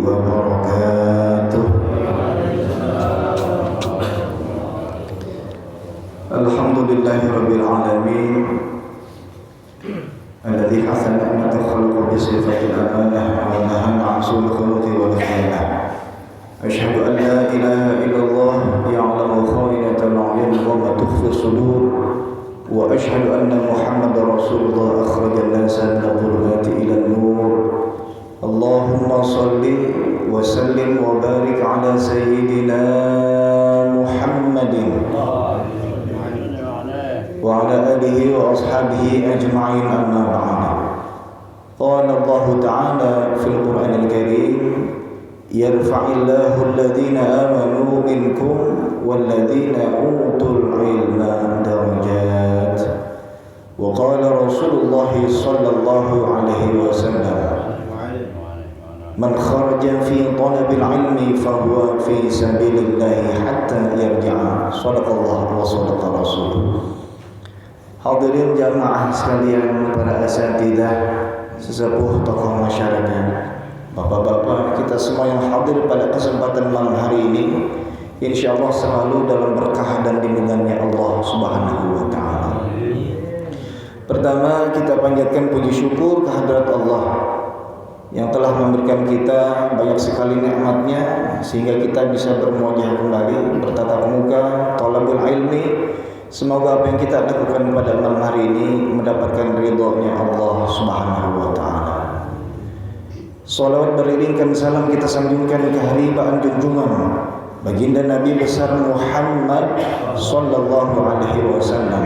وبركاته. الحمد لله رب العالمين الذي حسن نعمة الخلق بصفة الأمانة ونهانا عن سوء الخلق والخيانة. أشهد أن لا إله إلا الله يعلم خائنة الأعين وما تخفي الصدور، وأشهد أن محمد رسول الله أخرج الناس من الظلمات إلى النور. اللهم صل وسلم وبارك على سيدنا محمد وعلى آله وأصحابه أجمعين، أما بعد. قال الله تعالى في القرآن الكريم: يرفع الله الذين آمنوا منكم والذين أوتوا العلم درجات. وقال رسول الله صلى الله عليه وسلم: من خرج في طلب العلم فهو في سبيل الله حتى يرجع. صدق الله وصدق رسوله. Hadirin jamaah sekalian, para asatidzah, sesepuh tokoh masyarakat, bapak-bapak, kita semua yang hadir pada kesempatan malam hari ini, insyaallah selalu dalam berkah dan bimbingannya Allah Subhanahu wa taala. Pertama, kita panjatkan puji syukur kehadirat Allah yang telah memberikan kita banyak sekali nikmatnya sehingga kita bisa bermuajah kembali, bertatap muka, thalabul ilmi. Semoga apa yang kita lakukan pada malam hari ini mendapatkan ridhonya Allah Subhanahu wa taala. Salawat beriringkan salam kita sanjungkan ke haribaan junjungan baginda Nabi besar Muhammad sallallahu alaihi wasallam.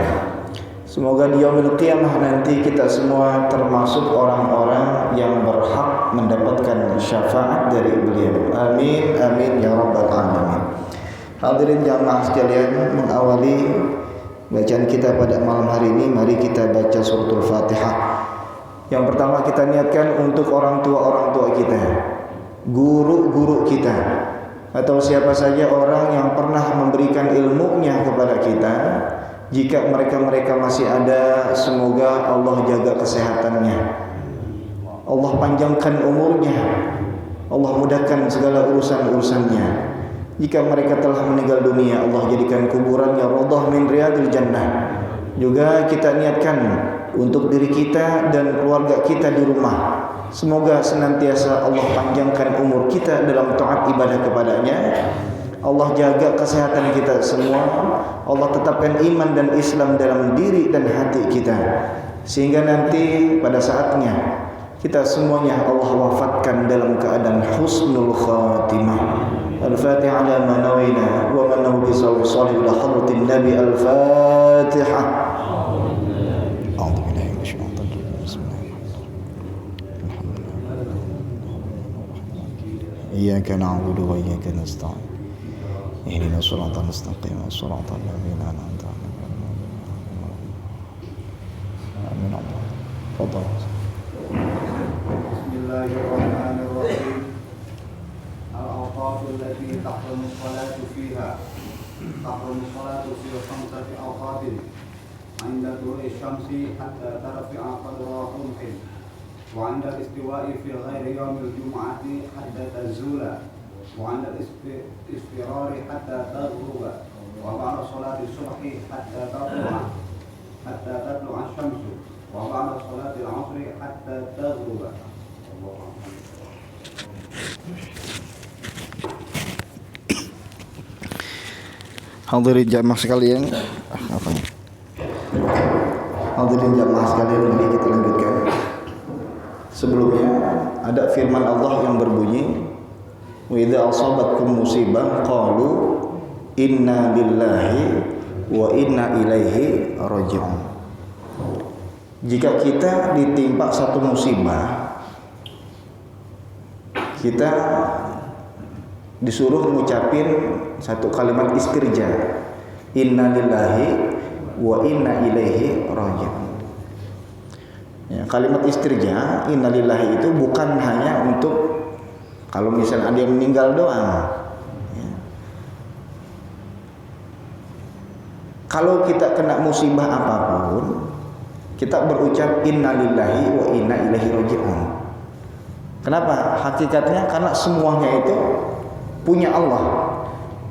Semoga di yaumil qiyamah nanti kita semua termasuk orang-orang yang berhak mendapatkan syafaat dari beliau. Amin amin ya rabbal alamin. Hadirin jamaah sekalian, mengawali bacaan kita pada malam hari ini, mari kita baca suratul Fatihah. Yang pertama kita niatkan untuk orang tua kita, guru-guru kita, atau siapa saja orang yang pernah memberikan ilmunya kepada kita. Jika mereka masih ada, semoga Allah jaga kesehatannya, Allah panjangkan umurnya, Allah mudahkan segala urusan-urusannya. Jika mereka telah meninggal dunia, Allah jadikan kuburannya raudhah min riyadil jannah. Juga kita niatkan untuk diri kita dan keluarga kita di rumah, semoga senantiasa Allah panjangkan umur kita dalam taat ibadah kepadanya. Allah jaga kesehatan kita semua, Allah tetapkan iman dan Islam dalam diri dan hati kita, sehingga nanti pada saatnya kita semuanya Allah wafatkan dalam keadaan husnul khatimah. Al-Fatihah ala ma nawina wa man nahu bi salih ila hadratin Nabi. Al-Fatihah. A'udzu billahi minasyaitonir rajim. Bismillahirrahmanirrahim. Iyyaka na'budu wa iyyaka nasta'in. Ihdinas siratal mustaqim, siratal ladzina an'amta 'alaihim. Amin. Fadhal. Bismillahirrahmanirrahim. Al-awqatu allati tahrumu as-salatu fiha. Tahrumu as-salatu fi khamsati awqatin. 'Inda tulu'i asy-syamsi hatta tarfi'a qadra rumhin. Wa 'inda al-istiwa'i fi ghairi yawmil jum'ati hatta tazula. Wa 'inda al-isfirari hatta taghruba. Wa ba'da salati as-subhi hatta tatlu'a asy-syamsu. Wa ba'da salati al-'asri hatta taghruba. Hadirin jamaah sekalian, hadirin jamaah sekalian, mari kita lanjutkan. Sebelumnya ada firman Allah yang berbunyi: "Wa idza asabatkum musibah qalu inna lillahi wa inna ilaihi raji'un." Jika kita ditimpa satu musibah, kita disuruh mengucapin satu kalimat istirja, inna lillahi wa inna ilaihi raji'un. Ya, kalimat istirja, inna lillahi itu bukan hanya untuk kalau misalnya ada yang meninggal doang. Ya. Kalau kita kena musibah apapun, kita berucap inna lillahi wa inna ilaihi raji'un. Kenapa? Hakikatnya karena semuanya itu punya Allah.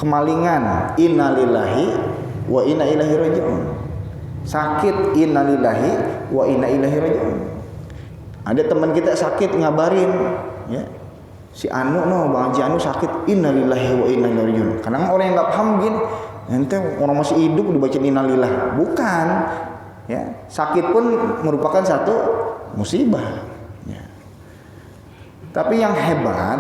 Kemalingan, innalillahi wa inna ilaihi raji'un. Sakit, innalillahi wa inna ilaihi raji'un. Ada teman kita sakit, ngabarin, ya, si Anu Bang Haji Anu sakit, innalillahi wa inna ilaihi raji'un. Kadang orang yang nggak paham gini, ente orang masih hidup dibaca innalillah. Bukan, ya, sakit pun merupakan satu musibah. Ya. Tapi yang hebat,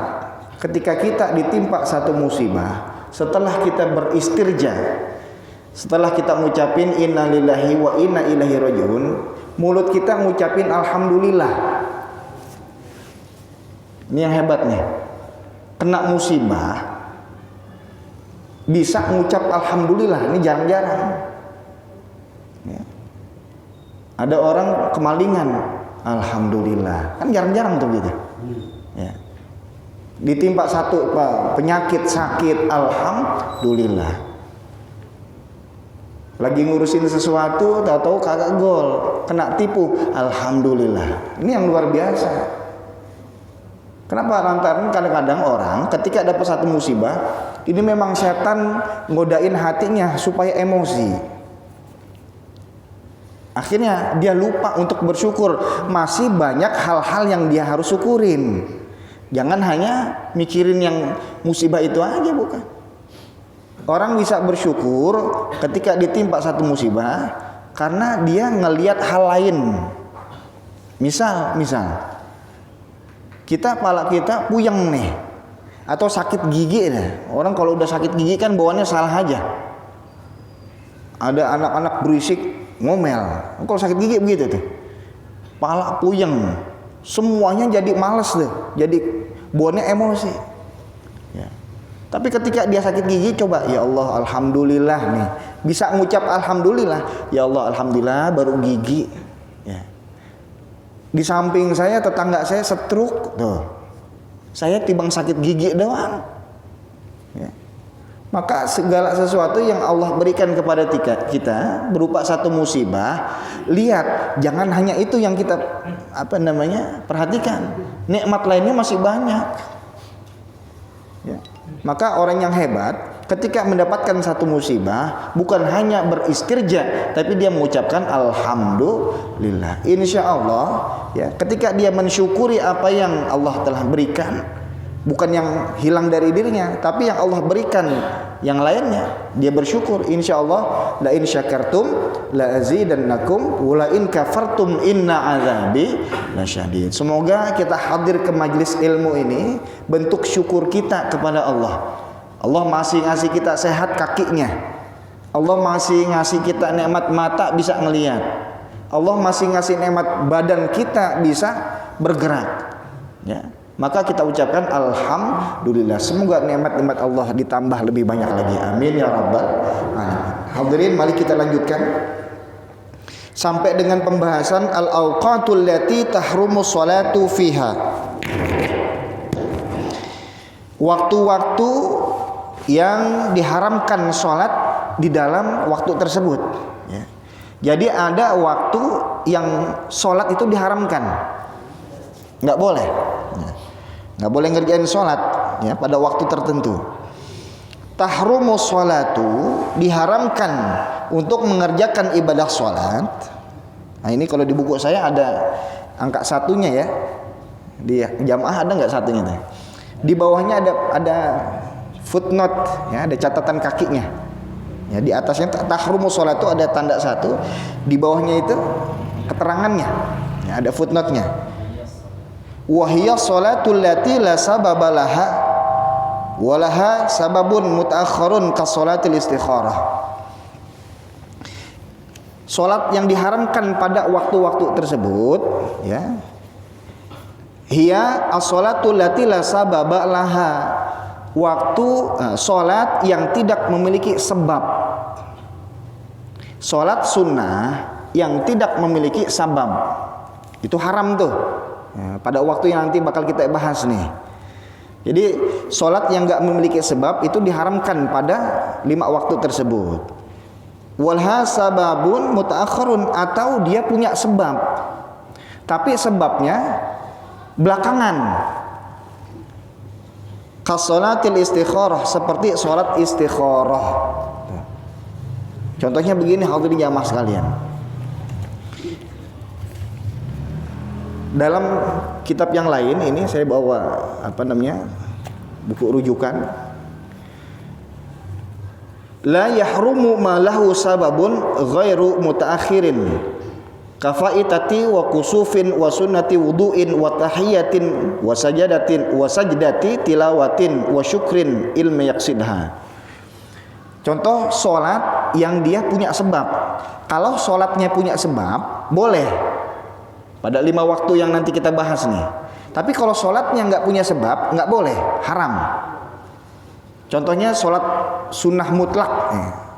ketika kita ditimpa satu musibah, setelah kita beristirja, setelah kita ngucapin innalillahi wa inna ilaihi raji'un, mulut kita ngucapin alhamdulillah. Ini yang hebat nih. Kena musibah bisa ngucap alhamdulillah, ini jarang-jarang. Ya. Ada orang kemalingan, alhamdulillah, kan jarang-jarang tuh gitu. Ya. Ditimpa satu penyakit sakit, alhamdulillah. Lagi ngurusin sesuatu, tahu-tahu kagak gol, kena tipu, alhamdulillah. Ini yang luar biasa. Kenapa? Lantaran kadang-kadang orang ketika dapat satu musibah, ini memang setan ngodain hatinya supaya emosi. Akhirnya dia lupa untuk bersyukur. Masih banyak hal-hal yang dia harus syukurin. Jangan hanya mikirin yang musibah itu aja, bukan. Orang bisa bersyukur ketika ditimpa satu musibah karena dia ngelihat hal lain. Misal kepala kita puyeng nih, atau sakit gigi nih. Orang kalau udah sakit gigi kan bawaannya salah aja. Ada anak-anak berisik ngomel. Kalau sakit gigi begitu tuh, kepala puyeng, semuanya jadi males deh, jadi bawaannya emosi. Ya. Tapi ketika dia sakit gigi, coba, ya Allah alhamdulillah nih, bisa ngucap alhamdulillah, ya Allah alhamdulillah baru gigi. Ya. Di samping saya tetangga saya stroke tuh, saya timbang sakit gigi doang. Ya. Maka segala sesuatu yang Allah berikan kepada kita berupa satu musibah, lihat, jangan hanya itu yang kita perhatikan. Nikmat lainnya masih banyak. Ya. Maka orang yang hebat ketika mendapatkan satu musibah bukan hanya beristirja, tapi dia mengucapkan alhamdulillah. Insya Allah, ya, ketika dia mensyukuri apa yang Allah telah berikan, bukan yang hilang dari dirinya, tapi yang Allah berikan yang lainnya, dia bersyukur. Insya Allah, la in syakartum la azidannakum wa la in kafartum inna azabi lasyadid. Semoga kita hadir ke majelis ilmu ini bentuk syukur kita kepada Allah. Allah masih ngasih kita sehat kakinya. Allah masih ngasih kita nikmat mata bisa ngelihat. Allah masih ngasih nikmat badan kita bisa bergerak. Ya. Maka kita ucapkan alhamdulillah. Semoga nikmat-nikmat Allah ditambah lebih banyak lagi. Amin ya rabbal alamin. Hadirin, mari kita lanjutkan sampai dengan pembahasan al-awqatul lati tahrumu sholatu fiha. Waktu-waktu yang diharamkan sholat di dalam waktu tersebut. Ya. Jadi ada waktu yang sholat itu diharamkan, nggak boleh. Ya. Nggak boleh ngerjain sholat, ya, pada waktu tertentu. Tahrumu sholatu, diharamkan untuk mengerjakan ibadah sholat. Nah ini kalau di buku saya ada angka satunya ya. Di jamaah ada nggak satunya tuh? Di bawahnya ada footnote, ya, ada catatan kakinya. Ya, di atasnya tahrumu sholatu ada tanda satu, di bawahnya itu keterangannya. Ya, ada footnote-nya. Wahiyya sholatul lati la sababa laha walaha sababun mutaakhirun ka sholatil istikharah. Salat yang diharamkan pada waktu-waktu tersebut, ya. Hiya as-sholatul lati la sababa laha. Waktu salat yang tidak memiliki sebab. Salat sunnah yang tidak memiliki sabab. Itu haram tuh. Ya, pada waktu yang nanti bakal kita bahas nih. Jadi sholat yang gak memiliki sebab itu diharamkan pada 5 waktu tersebut. Walha sababun mutaakhirun, atau dia punya sebab, tapi sebabnya belakangan. Khas-sholatil istikharah, seperti sholat istikharah. Contohnya begini hadirin jamaah sekalian. Dalam kitab yang lain ini saya bawa buku rujukan. La yahrumu ma lahu sababun ghairu mutaakhirin kafaitati wa kusufin wa sunnati wudu'in wa tahiyatin wa sajadatin wa sajdati tilawatin wa syukrin ilmi yaksidha. Contoh sholat yang dia punya sebab. Kalau sholatnya punya sebab, boleh pada 5 waktu yang nanti kita bahas nih. Tapi kalau sholatnya nggak punya sebab, nggak boleh, haram. Contohnya sholat sunnah mutlak,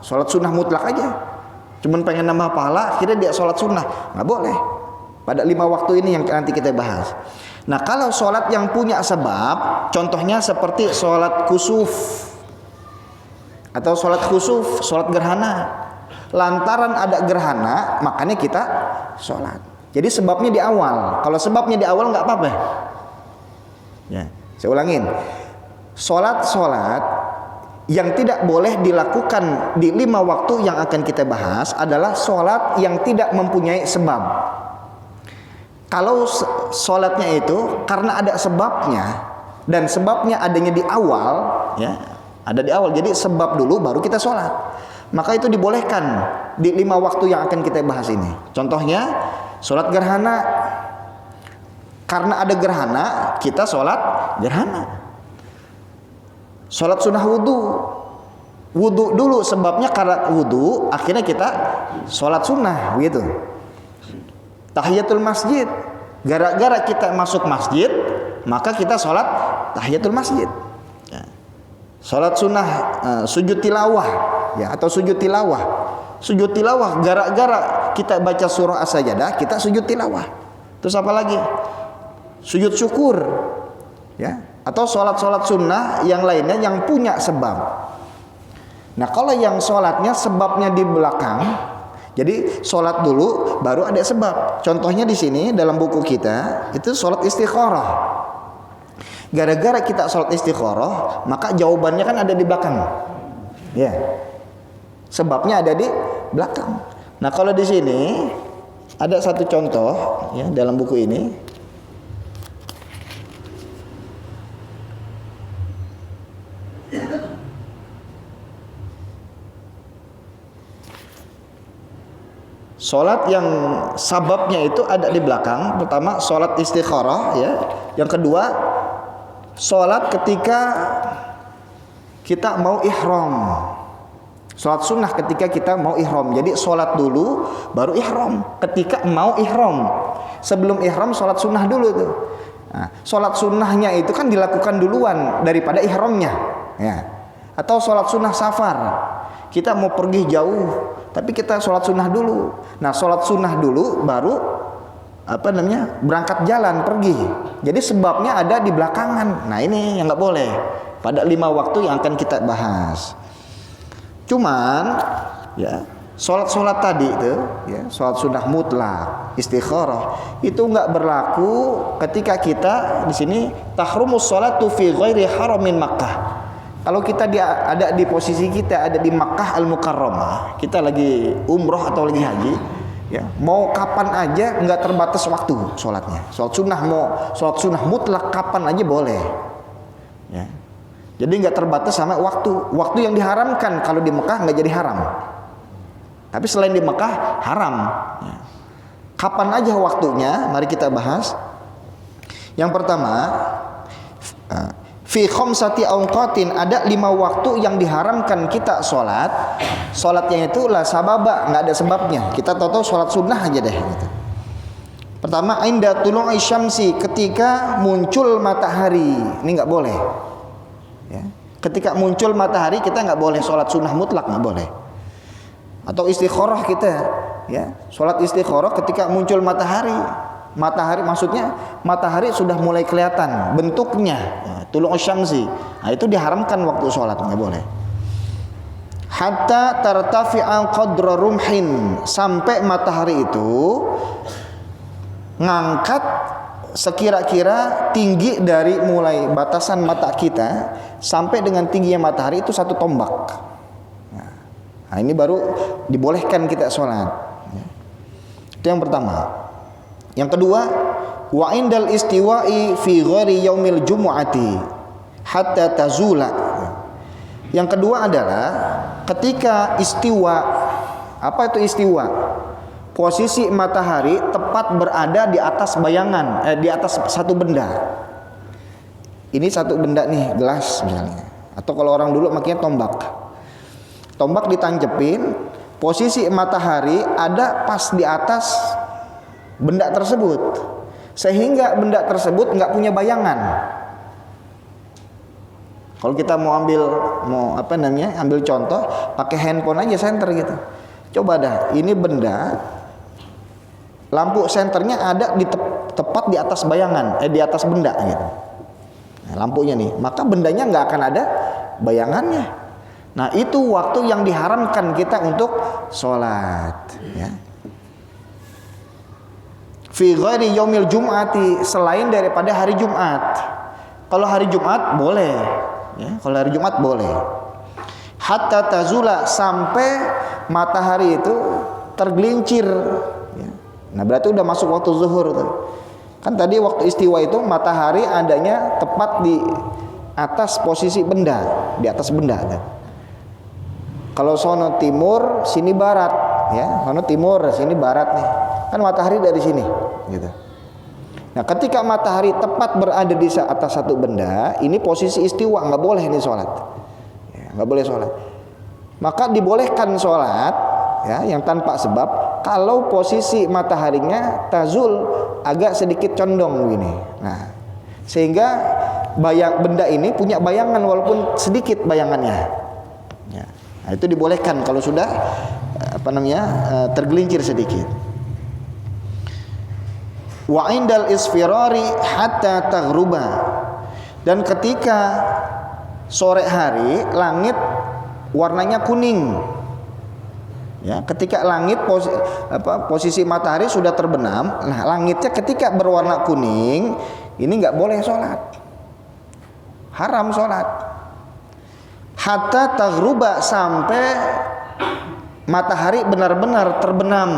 sholat sunnah mutlak aja. Cuman pengen nambah pahala, akhirnya dia sholat sunnah, nggak boleh. Pada 5 waktu ini yang nanti kita bahas. Nah kalau sholat yang punya sebab, contohnya seperti sholat kusuf atau sholat khusuf, sholat gerhana. Lantaran ada gerhana, makanya kita sholat. Jadi sebabnya di awal. Kalau sebabnya di awal nggak apa-apa. Ya, saya ulangin. Sholat yang tidak boleh dilakukan di 5 waktu yang akan kita bahas adalah sholat yang tidak mempunyai sebab. Kalau sholatnya itu karena ada sebabnya dan sebabnya adanya di awal, ya, ada di awal. Jadi sebab dulu baru kita sholat. Maka itu dibolehkan di 5 waktu yang akan kita bahas ini. Contohnya sholat gerhana. Karena ada gerhana, kita sholat gerhana. Sholat sunnah wudu dulu, sebabnya karena wudu, akhirnya kita sholat sunnah, begitu. Tahiyatul masjid, gara-gara kita masuk masjid, maka kita sholat tahiyatul masjid. Ya. Sholat sunnah sujud tilawah, ya, atau sujud tilawah. Sujud tilawah, gara-gara kita baca surah as-sajdah, kita sujud tilawah. Terus apa lagi? Sujud syukur, ya, atau sholat sunnah yang lainnya yang punya sebab. Nah kalau yang sholatnya sebabnya di belakang, jadi sholat dulu baru ada sebab. Contohnya di sini dalam buku kita itu sholat istikharah. Gara-gara kita sholat istikharah, maka jawabannya kan ada di belakang, ya. Sebabnya ada di belakang. Nah kalau di sini ada satu contoh, ya, dalam buku ini. Sholat yang sababnya itu ada di belakang. Pertama sholat istikharah, ya. Yang kedua sholat ketika kita mau ihram. Sholat sunnah ketika kita mau ihram. Jadi sholat dulu baru ihram. Ketika mau ihram, sebelum ihram sholat sunnah dulu tuh. Nah, sholat sunnahnya itu kan dilakukan duluan daripada ihramnya, ya. Atau sholat sunnah safar, kita mau pergi jauh, tapi kita sholat sunnah dulu. Nah sholat sunnah dulu baru berangkat jalan pergi. Jadi sebabnya ada di belakangan. Nah ini yang nggak boleh pada 5 waktu yang akan kita bahas. Cuman ya sholat tadi itu, ya, sholat sunnah mutlak, istikharah itu nggak berlaku ketika kita di sini tahrumus sholatu fi ghairi haramin Makkah. Kalau kita ada di posisi kita ada di Makkah Al-Mukarramah, kita lagi umroh atau lagi haji, ya, mau kapan aja nggak terbatas waktu sholatnya. Sholat sunnah mutlak kapan aja boleh, ya. Jadi nggak terbatas sama waktu. Waktu yang diharamkan kalau di Mekah nggak jadi haram. Tapi selain di Mekah haram. Ya. Kapan aja waktunya? Mari kita bahas. Yang pertama, fi khamsati awqatin, ada 5 waktu yang diharamkan kita sholat. Sholatnya itu la sababa, nggak ada sebabnya. Kita tahu sholat sunnah aja deh. Gitu. Pertama, inda tulu'i syamsi, ketika muncul matahari. Ini nggak boleh. Ya. Ketika muncul matahari kita nggak boleh sholat sunnah mutlak, nggak boleh. Atau istikharah kita, ya, sholat istikharah ketika muncul matahari. Matahari maksudnya matahari sudah mulai kelihatan bentuknya, ya, tulu'u syamsi. Nah itu diharamkan waktu sholat, nggak boleh. Hatta tartafi'a qadra rumhin, sampai matahari itu ngangkat sekira-kira tinggi dari mulai batasan mata kita sampai dengan tingginya matahari itu 1 tombak. Nah, ini baru dibolehkan kita sholat. Itu yang pertama. Yang kedua, wa indal istiwa'i fi ghairi yaumil jumu'ati hatta tazula. Yang kedua adalah ketika istiwa. Apa itu istiwa? Posisi matahari tepat berada di atas bayangan, di atas satu benda. Ini satu benda nih, gelas misalnya. Atau kalau orang dulu makanya tombak. Tombak ditancepin, posisi matahari ada pas di atas benda tersebut. Sehingga benda tersebut nggak punya bayangan. Kalau kita mau ambil contoh, pakai handphone aja senter gitu. Coba dah, ini benda, lampu senternya ada di tepat di atas bayangan, di atas benda gitu. Nah, lampunya nih, maka bendanya nggak akan ada bayangannya. Nah, itu waktu yang diharamkan kita untuk sholat. Ya. Fi ghairi yaumil jum'ati, selain daripada hari Jumat. Kalau hari Jumat boleh, ya. Kalau hari Jumat boleh. Hatta tazula, sampai matahari itu tergelincir. Ya. Nah, berarti udah masuk waktu zuhur tuh. Kan tadi waktu istiwa itu matahari adanya tepat di atas posisi benda, di atas benda. Kan? Kalau sono timur, sini barat, ya. Sono timur, sini barat nih. Kan matahari dari sini, gitu. Nah, ketika matahari tepat berada di atas satu benda, ini posisi istiwa, nggak boleh nih sholat, ya, nggak boleh sholat. Maka dibolehkan sholat, ya, yang tanpa sebab kalau posisi mataharinya tazul agak sedikit condong begini. Nah, sehingga benda ini punya bayangan walaupun sedikit bayangannya. Ya. Nah, itu dibolehkan kalau sudah tergelincir sedikit. Wa indal isfirari hatta taghruba, dan ketika sore hari langit warnanya kuning, ya, ketika langit posisi matahari sudah terbenam, nah langitnya ketika berwarna kuning, ini nggak boleh sholat, haram sholat. Hatta taghruba, sampai matahari benar-benar terbenam,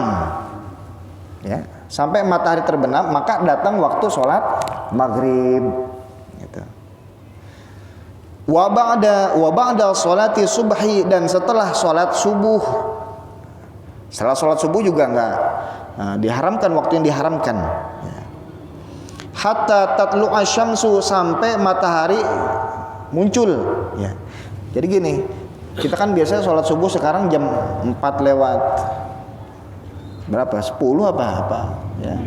ya, sampai matahari terbenam, maka datang waktu sholat maghrib. Gitu. Wa ba'da sholati subhi, dan setelah sholat subuh. Setelah sholat subuh juga enggak diharamkan waktu yang diharamkan. Ya. Hatta tatlu'a syamsu, sampai matahari muncul. Ya. Jadi gini, kita kan biasanya sholat subuh sekarang jam 4 lewat berapa? 10 apa? Ya.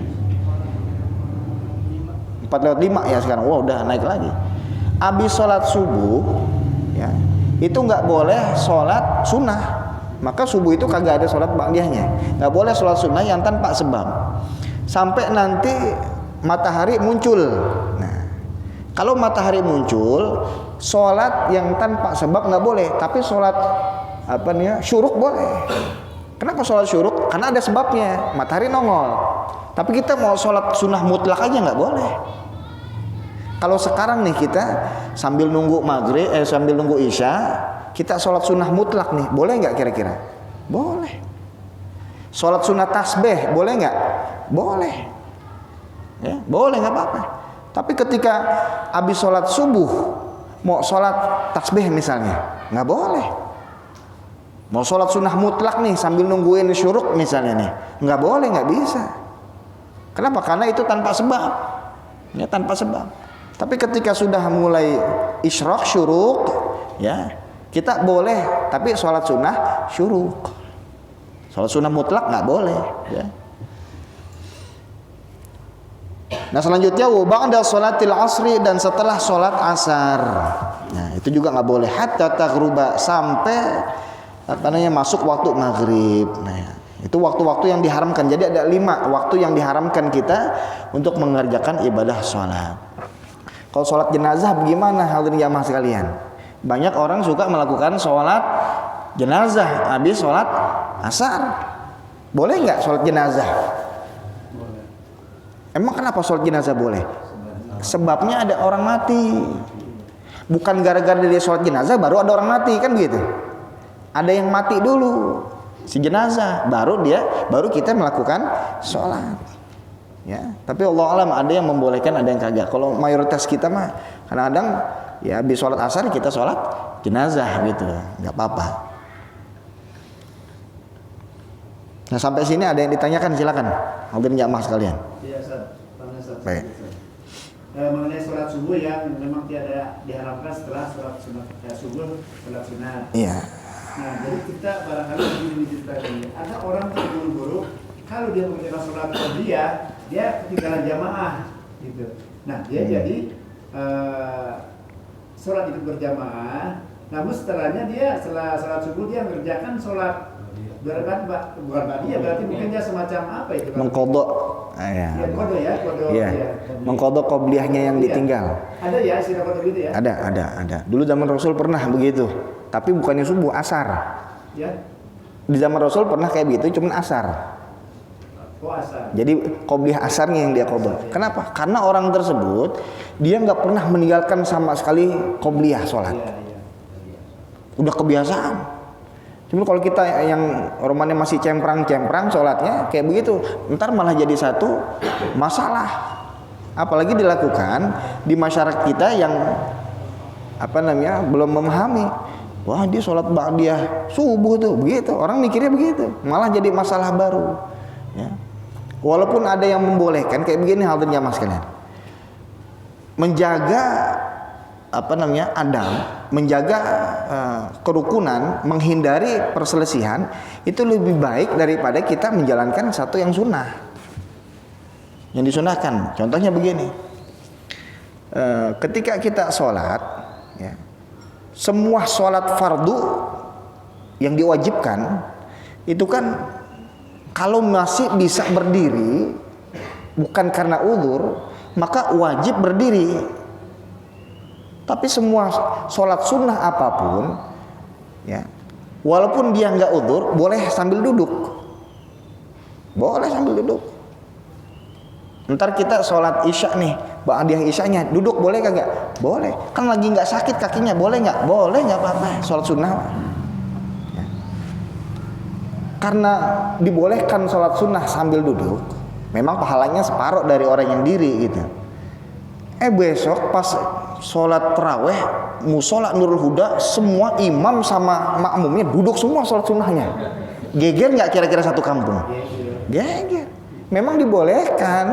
4 lewat 5 ya sekarang. Wah, udah naik lagi. Habis sholat subuh, ya, itu nggak boleh sholat sunnah. Maka subuh itu kagak ada sholat ba'diyahnya. Nggak boleh sholat sunnah yang tanpa sebab. Sampai nanti matahari muncul. Nah, kalau matahari muncul, sholat yang tanpa sebab nggak boleh. Tapi sholat syuruk boleh. Kenapa sholat syuruk? Karena ada sebabnya. Matahari nongol. Tapi kita mau sholat sunnah mutlak aja nggak boleh. Kalau sekarang nih kita sambil nunggu maghrib, sambil nunggu isya, kita sholat sunnah mutlak nih, boleh nggak kira-kira? Boleh. Sholat sunnah tasbih, boleh nggak? Boleh. Ya, boleh, nggak apa-apa. Tapi ketika habis sholat subuh, mau sholat tasbih misalnya, nggak boleh. Mau sholat sunnah mutlak nih sambil nungguin syuruk misalnya nih, nggak boleh, nggak bisa. Kenapa? Karena itu tanpa sebab. Ya, tanpa sebab. Tapi ketika sudah mulai isyraq syuruk, ya, kita boleh, tapi sholat sunnah syuruk. Sholat sunnah mutlak nggak boleh. Ya. Nah, selanjutnya ba'da sholatil asri, dan setelah sholat asar. Nah, itu juga nggak boleh. Hatta taghruba, sampai masuk waktu maghrib. Nah, itu waktu-waktu yang diharamkan. Jadi ada 5 waktu yang diharamkan kita untuk mengerjakan ibadah sholat. Kalau sholat jenazah bagaimana hadirin jamaah sekalian? Banyak orang suka melakukan sholat jenazah habis sholat asar. Boleh nggak sholat jenazah? Emang kenapa sholat jenazah boleh? Sebabnya ada orang mati. Bukan gara-gara dia sholat jenazah baru ada orang mati, kan begitu. Ada yang mati dulu si jenazah, baru kita melakukan sholat. Ya, tapi Allah alam ada yang membolehkan, ada yang kagak. Kalau mayoritas kita mah kadang-kadang ya habis sholat asar kita sholat jenazah gitu, nggak apa-apa. Nah sampai sini ada yang ditanyakan, silakan. Hadirin jamaah sekalian. Iya, Ustaz. Baik. Mengenai sholat subuh yang memang tidak diharapkan setelah sholat sunat subuh, sholat sunat. Iya. Nah, jadi kita barangkali begini diceritakan, ada orang terburu-buru, kalau dia mengerjakan sholat qabliyah, dia ketinggalan jamaah, gitu. Nah, dia jadi sholat itu berjamaah. Namun setelahnya setelah sholat subuh dia mengerjakan sholat bukan ba'diyah, berarti mungkin dia semacam apa itu? Mengkodok. Ya, kodok ya, kodok. Iya. Ya, Mengkodok qobliyahnya yang ditinggal. Ada ya istilah kodok gitu ya? Ada. Dulu zaman Rasul pernah begitu. Tapi bukannya subuh, asar. Ya. Di zaman Rasul pernah kayak begitu, cuman asar. Oh, asar. Jadi qobliyah asarnya yang dia kodok. Kenapa? Karena orang tersebut dia nggak pernah meninggalkan sama sekali qobliyah sholat. Iya. Udah kebiasaan. Cuma kalau kita yang romannya masih cemprang-cemprang sholatnya kayak begitu, ntar malah jadi satu masalah. Apalagi dilakukan di masyarakat kita yang belum memahami. Wah, dia sholat ba'diyah subuh tuh, begitu. Orang mikirnya begitu, malah jadi masalah baru. Ya. Walaupun ada yang membolehkan kayak begini, hadirin jamaah sekalian. Menjaga adab, menjaga kerukunan, menghindari perselisihan itu lebih baik daripada kita menjalankan satu yang sunnah, yang disunahkan. Contohnya begini, ketika kita sholat, ya, semua sholat fardu yang diwajibkan itu kan kalau masih bisa berdiri bukan karena uzur, maka wajib berdiri. Tapi semua sholat sunnah apapun, ya, walaupun dia nggak udzur, boleh sambil duduk. Boleh sambil duduk. Ntar kita sholat isya nih, ba'diyah isyanya, duduk boleh kagak? Boleh. Kan lagi nggak sakit kakinya, boleh nggak? Boleh, nggak apa-apa. Sholat sunnah. Ya. Karena dibolehkan sholat sunnah sambil duduk, memang pahalanya separuh dari orang yang diri gitu. Besok pas sholat taraweh musola Nurul Huda, semua imam sama makmumnya duduk semua sholat sunnahnya. Geger nggak kira-kira satu kampung? Geger. Memang dibolehkan,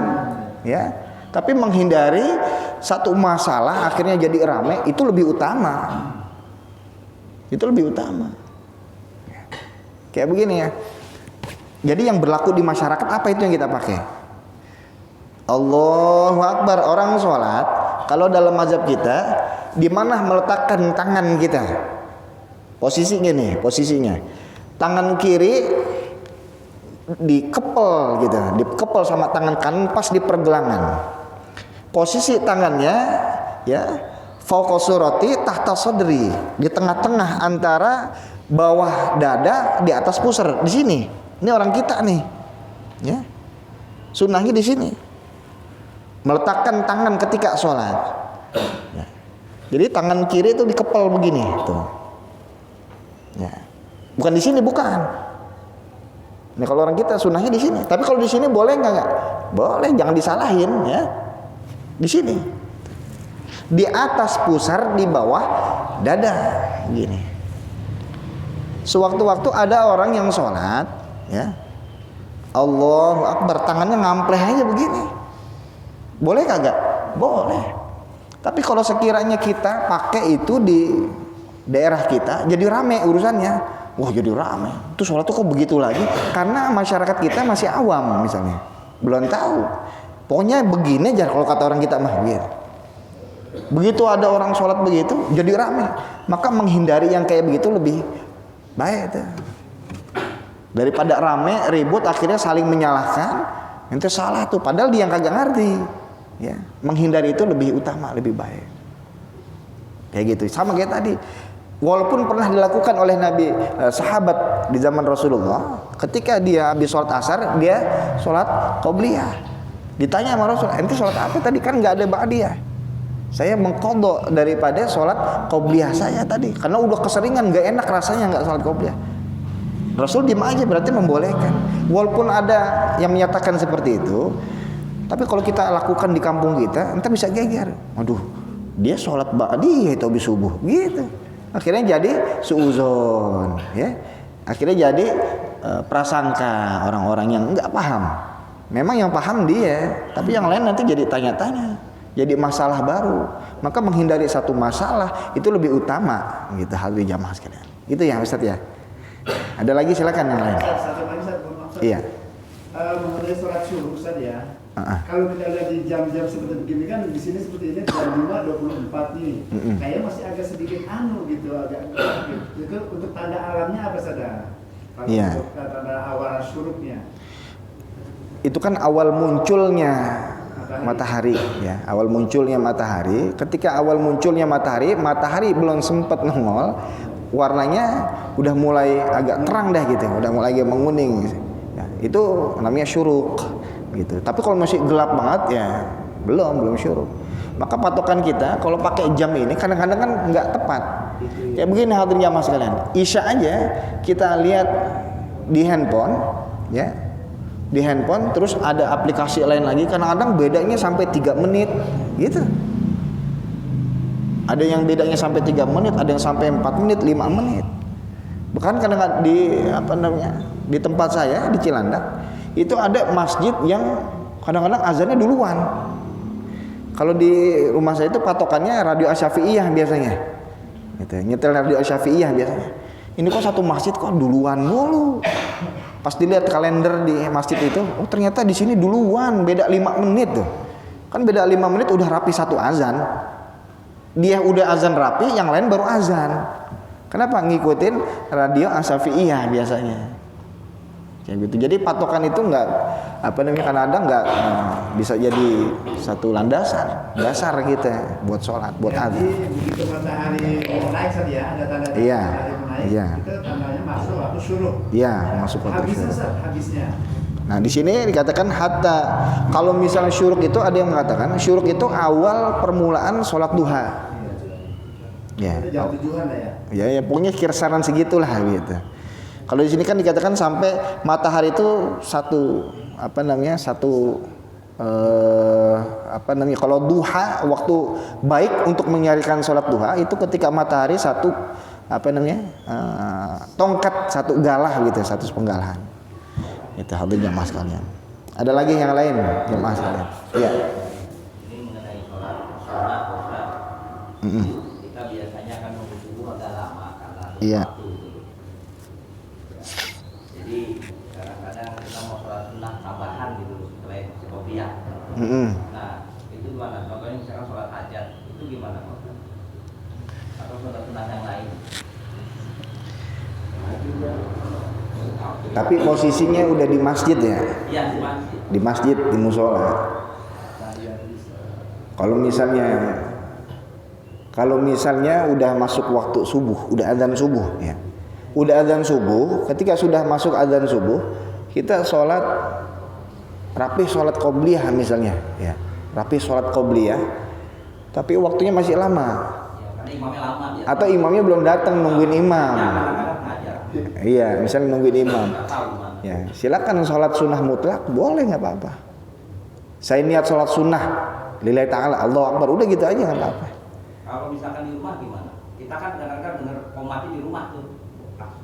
ya. Tapi menghindari satu masalah akhirnya jadi rame itu lebih utama. Itu lebih utama. Kayak begini ya. Jadi yang berlaku di masyarakat apa itu yang kita pakai? Allahu Akbar, orang sholat kalau dalam mazhab kita di mana meletakkan tangan kita? Posisinya tangan kiri dikepel gitu, dikepel sama tangan kanan pas di pergelangan. Posisi tangannya ya fauqa surati tahta sadri, di tengah-tengah antara bawah dada di atas pusar, di sini. Ini orang kita nih. Ya. Sunnahnya di sini. Meletakkan tangan ketika sholat. Ya. Jadi tangan kiri itu dikepel begini, tuh. Ya. Bukan di sini, bukan. Nah kalau orang kita sunnahnya di sini. Tapi kalau di sini boleh nggak? Boleh, jangan disalahin, ya. Di sini. Di atas pusar, di bawah dada, gini. Sewaktu-waktu ada orang yang sholat, ya. Allahu Akbar, tangannya ngampleh aja begini. Boleh kagak? Boleh. Tapi kalau sekiranya kita pakai itu di daerah kita, jadi rame urusannya. Wah, jadi rame. Itu sholat tuh kok begitu lagi? Karena masyarakat kita masih awam misalnya, belum tahu. Pokoknya begini aja kalau kata orang kita mah gitu. Begitu ada orang sholat begitu, jadi rame. Maka menghindari yang kayak begitu lebih baik tuh. Daripada rame, ribut, akhirnya saling menyalahkan. Ente salah tuh, padahal dia yang kagak ngerti. Ya, menghindari itu lebih utama, lebih baik. Kayak gitu. Sama kayak tadi. Walaupun pernah dilakukan oleh Nabi, sahabat di zaman Rasulullah, ketika dia habis sholat asar, dia sholat qobliyah. Ditanya sama Rasul, ente sholat apa tadi? Kan nggak ada ba'diyah. Saya mengqadha daripada sholat qobliyah saya tadi, karena udah keseringan, nggak enak rasanya nggak sholat qobliyah. Rasul diam aja, berarti membolehkan. Walaupun ada yang menyatakan seperti itu, tapi kalau kita lakukan di kampung kita, ente bisa geger. Waduh, dia sholat ba'diyah itu habis subuh, gitu. Akhirnya jadi suuzon, ya. Akhirnya jadi prasangka orang-orang yang nggak paham. Memang yang paham dia, tapi yang lain nanti jadi tanya-tanya. Jadi masalah baru, maka menghindari satu masalah itu lebih utama, gitu hadirin jamaah sekalian. Itu ya Ustaz ya. Ada lagi silakan yang lain. Satu lagi Ustaz, Iya. Mengenai sholat syuruk Ustaz ya. Kalau kita lihat di jam-jam seperti begini kan di sini seperti ini jam 5.24 nih. Kayaknya masih agak sedikit gitu, agak gitu. Itu untuk tanda alamnya apa saja? Kalau Iya. untuk tanda awal syuruknya. Itu kan awal munculnya matahari ya, awal munculnya matahari. Ketika awal munculnya matahari belum sempat nongol, warnanya udah mulai agak terang dah gitu, udah mulai agak menguning gitu. Ya, itu namanya syuruk gitu. Tapi kalau masih gelap banget ya belum syuruk. Maka patokan kita kalau pakai jam ini kadang-kadang kan nggak tepat. Kayak begini hadirin jamaah sekalian, Isya aja kita lihat di handphone ya. Di handphone terus ada aplikasi lain lagi, kadang-kadang bedanya sampai 3 menit gitu. Ada yang bedanya sampai 3 menit, ada yang sampai 4 menit, 5 menit. Bahkan kadang-kadang di tempat saya di Cilandak itu ada masjid yang kadang-kadang azannya duluan. Kalau di rumah saya itu patokannya radio Asy-Syafi'iyah biasanya. Gitu, nyetel radio Asy-Syafi'iyah biasanya. Ini kok satu masjid kok duluan mulu. Pas dilihat kalender di masjid itu, oh ternyata di sini duluan, beda 5 menit tuh. Kan beda 5 menit udah rapi satu azan. Dia udah azan rapi, yang lain baru azan. Kenapa? Ngikutin radio Asy-Syafi'iyah biasanya. Kayak gitu. Jadi patokan itu enggak kadang-kadang enggak bisa jadi satu landasan, dasar kita buat sholat, buat azan. Jadi begitu matahari naik saja ya, ada tanda Iya. matahari naik, Iya. itu tandanya masuk waktu syuruk. Iya, masuk waktu Habisnya syuruk. habisnya. Nah, di sini dikatakan hatta, kalau misalnya syuruk itu ada yang mengatakan syuruk itu awal permulaan sholat duha. Ya. Itu jam 7-an lah ya. Ya, pokoknya kisaran segitulah gitu. Kalau di sini kan dikatakan sampai matahari itu satu kalau duha, waktu baik untuk menyarikan sholat duha itu ketika matahari tongkat satu galah gitu, satu sepenggalahan. Itu hadirin jamaah sekalian. Ada lagi yang lain jamaah sekalian? Iya. Ini mengenai sholat Ustaz. Kita biasanya kan nunggu subuh agak lama karena Iya. waktu itu. Jadi kadang-kadang kita mau sholat sunnah tambahan gitu selain qobliyah. Nah, itu gimana? Contohnya misalkan sholat hajat, itu gimana Ustaz? Atau sholat sunnah yang lain? Tapi posisinya udah di masjid ya? Iya, di masjid. Di masjid, di musola. Kalau misalnya udah masuk waktu subuh, udah azan subuh ya. Udah azan subuh, ketika sudah masuk azan subuh, kita sholat rapi, sholat qobliyah misalnya ya. Rapi sholat qobliyah, tapi waktunya masih lama. Ya, karena imamnya lama ya. Atau imamnya belum datang, nungguin imam. Ya, kadang-kadang hajat. Iya, misalnya nungguin imam. Nggak tahu gimana. Ya, silakan sholat sunnah mutlak, boleh nggak apa-apa. Saya niat sholat sunnah, lillahi ta'ala, Allahu Akbar, udah gitu aja nggak apa-apa. Kalau misalkan di rumah gimana? Kita kan kadang-kadang dengar komatnya di rumah tuh.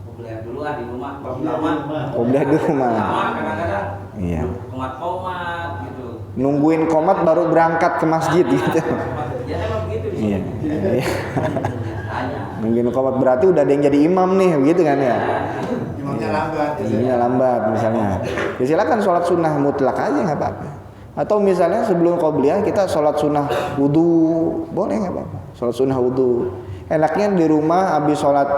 Qobliyah dulu lah di rumah. Qobliyah di rumah. Lama kadang-kadang. Iya. Komat gitu. Nungguin komat baru berangkat ke masjid gitu. Ya emang begitu di Iya. sini. Iya. Biasanya. Nungguin komat berarti udah ada yang jadi imam nih, begitu kan ya? Imamnya lambat. Imamnya lambat misalnya. Ya silakan sholat sunnah mutlak aja nggak apa-apa. Atau misalnya sebelum qobliyah kita sholat sunnah wudu, boleh nggak apa-apa. Sholat sunnah wudu. Enaknya di rumah habis sholat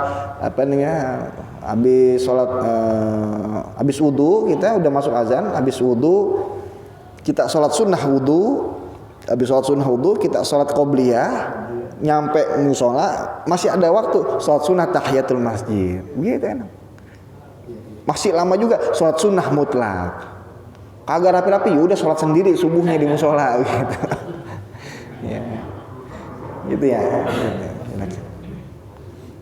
habis wudu, kita udah masuk azan, habis wudu kita sholat sunnah wudu, habis sholat sunnah wudu kita sholat qobliyah, nyampe musola masih ada waktu sholat sunnah tahiyatul masjid, gitu enak. Masih lama juga sholat sunnah mutlak. Kagak rapi-rapi, udah sholat sendiri subuhnya di musola gitu. Ya. Gitu ya.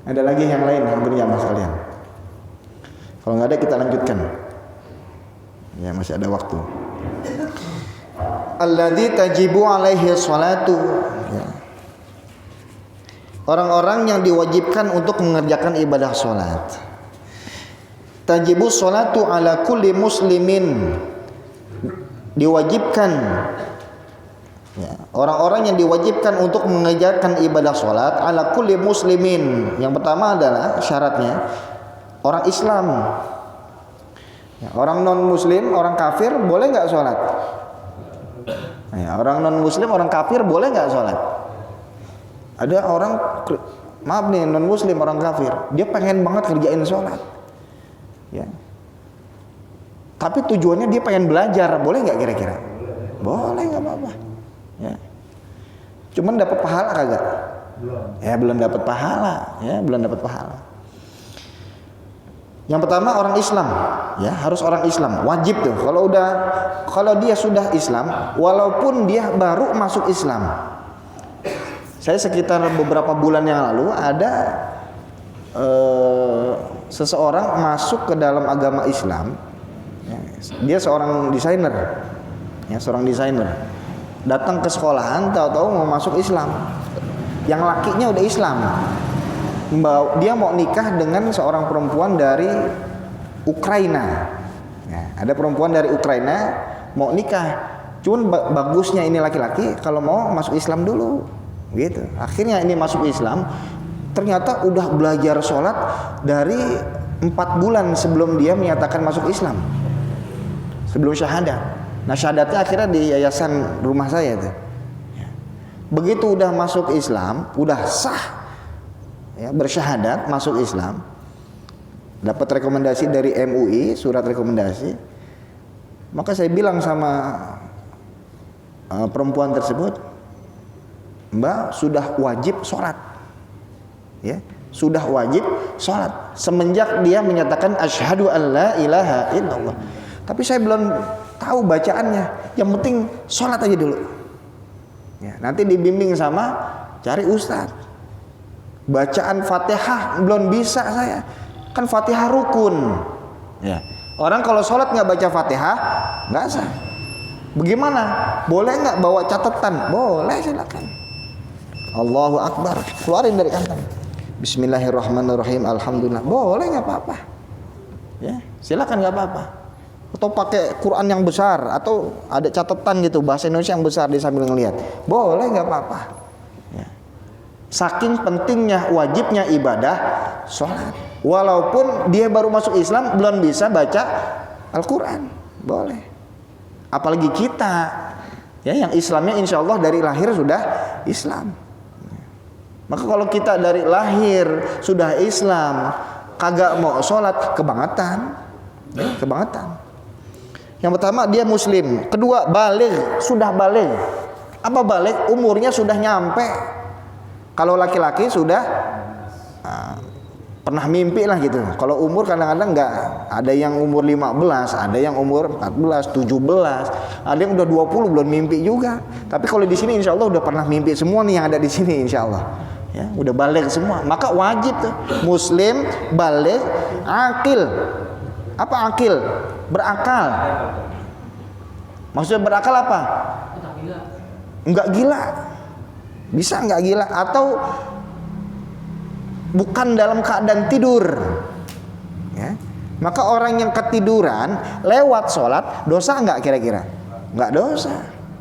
Ada lagi yang lain hampir jamaah sekalian. Kalau nggak ada kita lanjutkan. Ya masih ada waktu. Alladzi tajibu alaihi sholatu. Ya. Orang-orang yang diwajibkan untuk mengerjakan ibadah sholat. Tajibu sholatu ala kulli muslimin. Diwajibkan ya, orang-orang yang diwajibkan untuk mengerjakan ibadah sholat ala kulli muslimin. Yang pertama adalah syaratnya orang Islam ya, orang non muslim, orang kafir boleh nggak sholat ya, orang non muslim, orang kafir boleh nggak sholat. Ada orang, maaf nih, non muslim, orang kafir, dia pengen banget kerjain sholat ya, tapi tujuannya dia pengen belajar, boleh nggak kira-kira? Boleh, nggak apa-apa. Ya. Cuman dapat pahala kagak? Ya belum dapat pahala, ya belum dapat pahala. Yang pertama orang Islam, ya harus orang Islam, wajib tuh. Kalau dia sudah Islam, walaupun dia baru masuk Islam. Saya sekitar beberapa bulan yang lalu ada seseorang masuk ke dalam agama Islam. Dia seorang desainer, ya seorang desainer. Datang ke sekolahan, tahu-tahu mau masuk Islam. Yang lakinya udah Islam. Dia mau nikah dengan seorang perempuan dari Ukraina. Ya, ada perempuan dari Ukraina mau nikah. Cuman bagusnya ini laki-laki kalau mau masuk Islam dulu, gitu. Akhirnya ini masuk Islam. Ternyata udah belajar sholat dari 4 bulan sebelum dia menyatakan masuk Islam. Sebelum syahadat. Nah syahadatnya akhirnya di yayasan rumah saya tuh. Begitu udah masuk Islam, udah sah ya, bersyahadat masuk Islam, dapat rekomendasi dari MUI, surat rekomendasi. Maka saya bilang sama perempuan tersebut, Mbak sudah wajib sholat, ya sudah wajib sholat semenjak dia menyatakan asyhadu an la ilaha illallah. Tapi saya belum tahu bacaannya. Yang penting sholat aja dulu. Ya, nanti dibimbing sama cari ustadz. Bacaan Fatihah belum bisa saya. Kan Fatihah rukun. Ya. Orang kalau sholat nggak baca Fatihah nggak sah. Bagaimana? Boleh nggak bawa catatan? Boleh, silakan. Allahu Akbar. Keluarin dari kantong. Bismillahirrahmanirrahim. Alhamdulillah. Boleh, nggak apa-apa. Ya, silakan, nggak apa-apa. Atau pakai Quran yang besar, atau ada catatan gitu bahasa Indonesia yang besar di sambil ngelihat, boleh, nggak apa-apa ya. Saking pentingnya, wajibnya ibadah sholat, walaupun dia baru masuk Islam belum bisa baca Al-Quran, boleh. Apalagi kita ya yang Islamnya insya Allah dari lahir sudah Islam. Maka kalau kita dari lahir sudah Islam kagak mau sholat, kebangetan ya, kebangetan. Yang pertama dia muslim, kedua baligh, sudah baligh. Apa baligh? Umurnya sudah nyampe. Kalau laki-laki sudah pernah mimpi lah gitu. Kalau umur kadang-kadang enggak, ada yang umur 15, ada yang umur 14, 17, ada yang udah 20 belum mimpi juga. Tapi kalau di sini insya Allah udah pernah mimpi semua nih yang ada di sini insya Allah. Ya, udah baligh semua. Maka wajib tuh muslim, baligh, akil. Apa akil? Berakal. Maksudnya berakal apa? Enggak gila. Bisa enggak gila? Atau bukan dalam keadaan tidur ya. Maka orang yang ketiduran lewat sholat, dosa enggak kira-kira? Enggak dosa.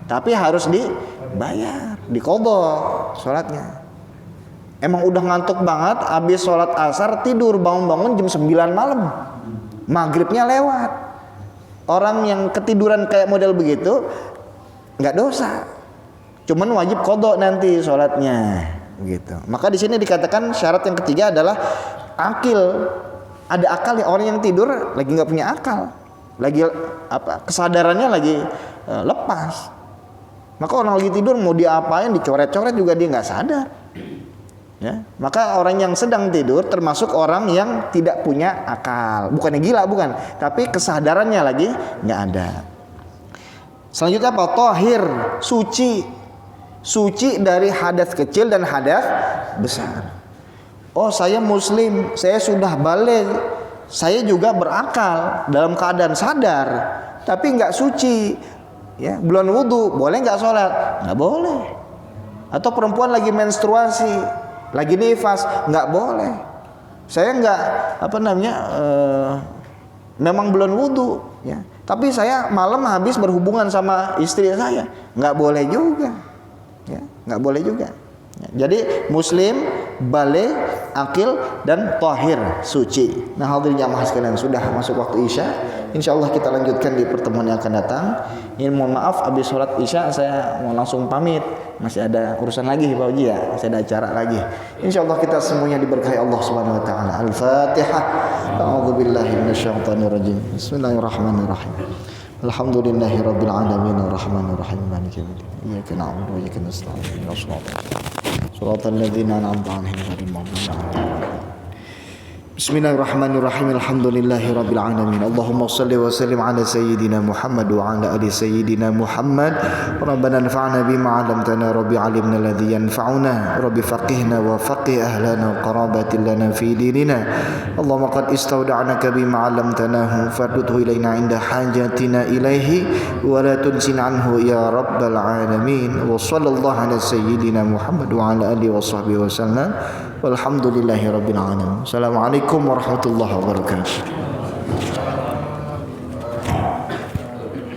Tapi harus dibayar, diqadha sholatnya. Emang udah ngantuk banget, habis sholat asar tidur, bangun-bangun jam 9 malam, maghribnya lewat. Orang yang ketiduran kayak model begitu nggak dosa, cuman wajib qadha nanti sholatnya, gitu. Maka di sini dikatakan syarat yang ketiga adalah akil. Ada akal ya, orang yang tidur lagi nggak punya akal, lagi kesadarannya lagi lepas. Maka orang lagi tidur mau diapain, dicoret-coret juga dia nggak sadar. Ya, maka orang yang sedang tidur termasuk orang yang tidak punya akal, bukannya gila, bukan, tapi kesadarannya lagi nggak ada. Selanjutnya apa? Tahir, suci. Suci dari hadas kecil dan hadas besar. Oh, saya muslim, saya sudah baligh, saya juga berakal dalam keadaan sadar, tapi nggak suci, ya, belum wudu, boleh nggak sholat? Nggak boleh. Atau perempuan lagi menstruasi, lagi nifas, nggak boleh. Saya nggak memang belum wudu, ya, tapi saya malam habis berhubungan sama istri saya, nggak boleh juga, ya, nggak boleh juga. Ya, jadi muslim, baligh, akil dan tahir, suci. Nah, hadirin jamaah sekalian, sudah masuk waktu Isya. Insyaallah kita lanjutkan di pertemuan yang akan datang. Ini mohon maaf habis sholat Isya saya mau langsung pamit. Masih ada urusan lagi Pak Uji ya. Masih ada acara lagi. Insyaallah kita semuanya diberkahi Allah Subhanahu wa taala. Al-Fatihah. A'udzubillahi minasyaitonir rajim. Bismillahirrahmanirrahim. Alhamdulillahirabbil alamin arrahmanir rahim maliki yaumiddin. Iyyaka na'budu wa iyyaka nasta'in. Shiratal ladzina an'amta 'alaihim ghairil maghdubi 'alaihim. Bismillahirrahmanirrahim. Alhamdulillahirabbil alamin. Allahumma shalli wa sallim ala sayyidina Muhammad wa ala ali sayyidina Muhammad. Rabbana anfa'na bima 'allamtana, rabbi 'allimna alladhi yanfa'una, rabbi faqihna wa faqih ahlana wa qarabatin lana fi dinina. Allahumma qad istawda'naka bima 'allamtanahu fardudhu ilaina 'inda hajatina ilaihi wa la tunsin anhu ya rabbal alamin. Wa sallallahu ala sayyidina Muhammad wa ala alihi wa sahbihi wa sallam. Walhamdulillahirabbil alamin. Assalamualaikum warahmatullahi wabarakatuh.